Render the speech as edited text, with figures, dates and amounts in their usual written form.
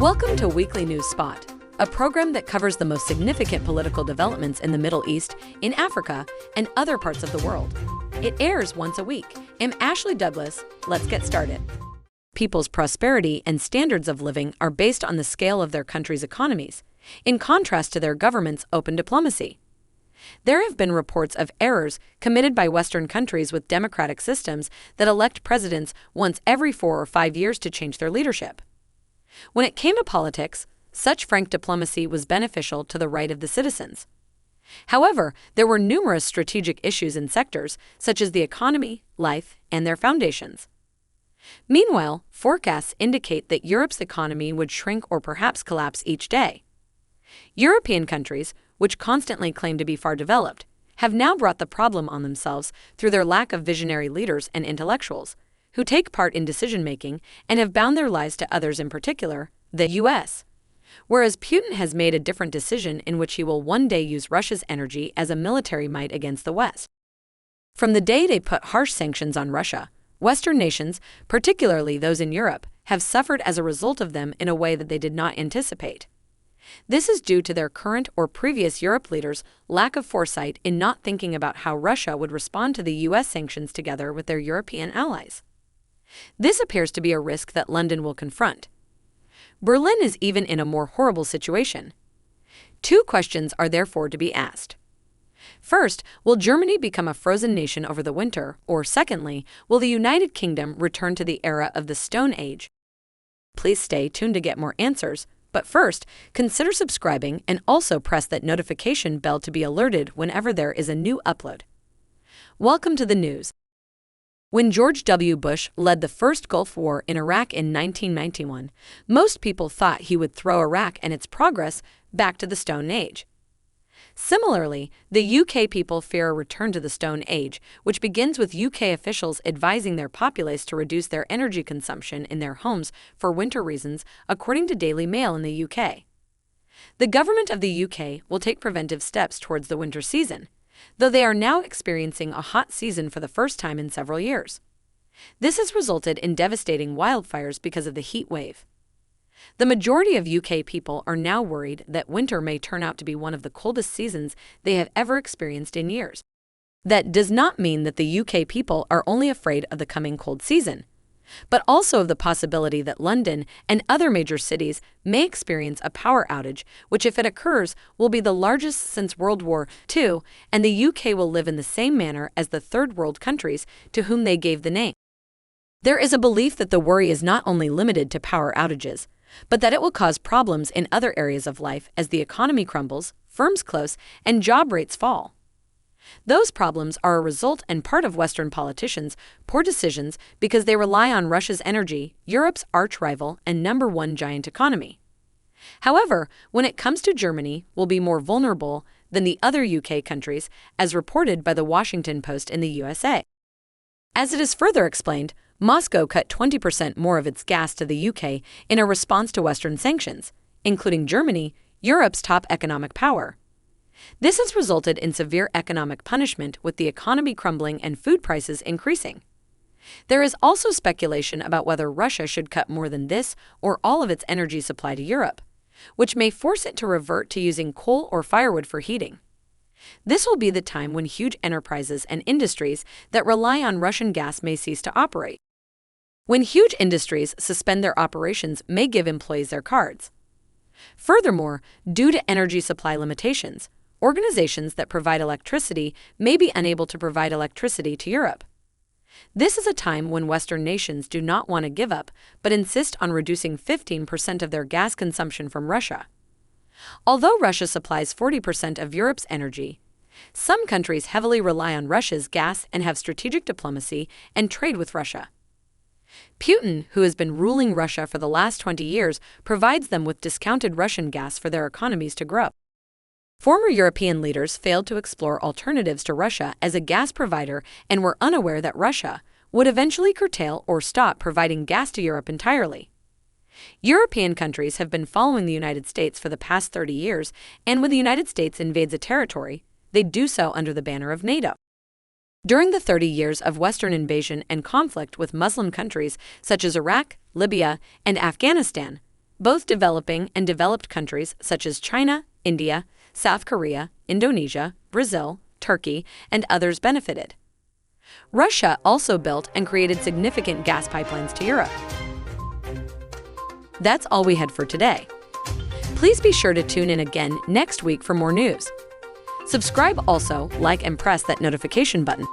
Welcome to Weekly News Spot, a program that covers the most significant political developments in the Middle East, in Africa, and other parts of the world. It airs once a week. I'm Ashley Douglas. Let's get started. People's prosperity and standards of living are based on the scale of their country's economies, in contrast to their government's open diplomacy. There have been reports of errors committed by Western countries with democratic systems that elect presidents once every 4 or 5 years to change their leadership. When it came to politics, such frank diplomacy was beneficial to the right of the citizens. However, there were numerous strategic issues in sectors such as the economy, life, and their foundations. Meanwhile, forecasts indicate that Europe's economy would shrink or perhaps collapse each day. European countries, which constantly claim to be far developed, have now brought the problem on themselves through their lack of visionary leaders and intellectuals who take part in decision-making and have bound their lies to others, in particular, the U.S. Whereas Putin has made a different decision in which he will one day use Russia's energy as a military might against the West. From the day they put harsh sanctions on Russia, Western nations, particularly those in Europe, have suffered as a result of them in a way that they did not anticipate. This is due to their current or previous Europe leaders' lack of foresight in not thinking about how Russia would respond to the U.S. sanctions together with their European allies. This appears to be a risk that London will confront. Berlin is even in a more horrible situation. Two questions are therefore to be asked. First, will Germany become a frozen nation over the winter? Or secondly, will the United Kingdom return to the era of the Stone Age? Please stay tuned to get more answers, but first, consider subscribing and also press that notification bell to be alerted whenever there is a new upload. Welcome to the news. When George W. Bush led the first Gulf War in Iraq in 1991, most people thought he would throw Iraq and its progress back to the Stone Age. Similarly, the UK people fear a return to the Stone Age, which begins with UK officials advising their populace to reduce their energy consumption in their homes for winter reasons, according to Daily Mail in the UK. The government of the UK will take preventive steps towards the winter season, though they are now experiencing a hot season for the first time in several years. This has resulted in devastating wildfires because of the heat wave. The majority of UK people are now worried that winter may turn out to be one of the coldest seasons they have ever experienced in years. That does not mean that the UK people are only afraid of the coming cold season, but also of the possibility that London and other major cities may experience a power outage, which, if it occurs, will be the largest since World War II, and the UK will live in the same manner as the third world countries to whom they gave the name. There is a belief that the worry is not only limited to power outages, but that it will cause problems in other areas of life as the economy crumbles, firms close, and job rates fall. Those problems are a result and part of Western politicians' poor decisions because they rely on Russia's energy, Europe's arch-rival and #1 giant economy. However, when it comes to Germany, will be more vulnerable than the other UK countries, as reported by the Washington Post in the USA. As it is further explained, Moscow cut 20% more of its gas to the UK in a response to Western sanctions, including Germany, Europe's top economic power. This has resulted in severe economic punishment, with the economy crumbling and food prices increasing. There is also speculation about whether Russia should cut more than this or all of its energy supply to Europe, which may force it to revert to using coal or firewood for heating. This will be the time when huge enterprises and industries that rely on Russian gas may cease to operate. When huge industries suspend their operations may give employees their cards. Furthermore, due to energy supply limitations, organizations that provide electricity may be unable to provide electricity to Europe. This is a time when Western nations do not want to give up, but insist on reducing 15% of their gas consumption from Russia. Although Russia supplies 40% of Europe's energy, some countries heavily rely on Russia's gas and have strategic diplomacy and trade with Russia. Putin, who has been ruling Russia for the last 20 years, provides them with discounted Russian gas for their economies to grow. Former European leaders failed to explore alternatives to Russia as a gas provider and were unaware that Russia would eventually curtail or stop providing gas to Europe entirely. European countries have been following the United States for the past 30 years, and when the United States invades a territory, they do so under the banner of NATO. During the 30 years of Western invasion and conflict with Muslim countries such as Iraq, Libya, and Afghanistan, Both developing and developed countries such as China, India, South Korea, Indonesia, Brazil, Turkey, and others benefited. Russia also built and created significant gas pipelines to Europe. That's all we had for today. Please be sure to tune in again next week for more news. Subscribe also, like and press that notification button.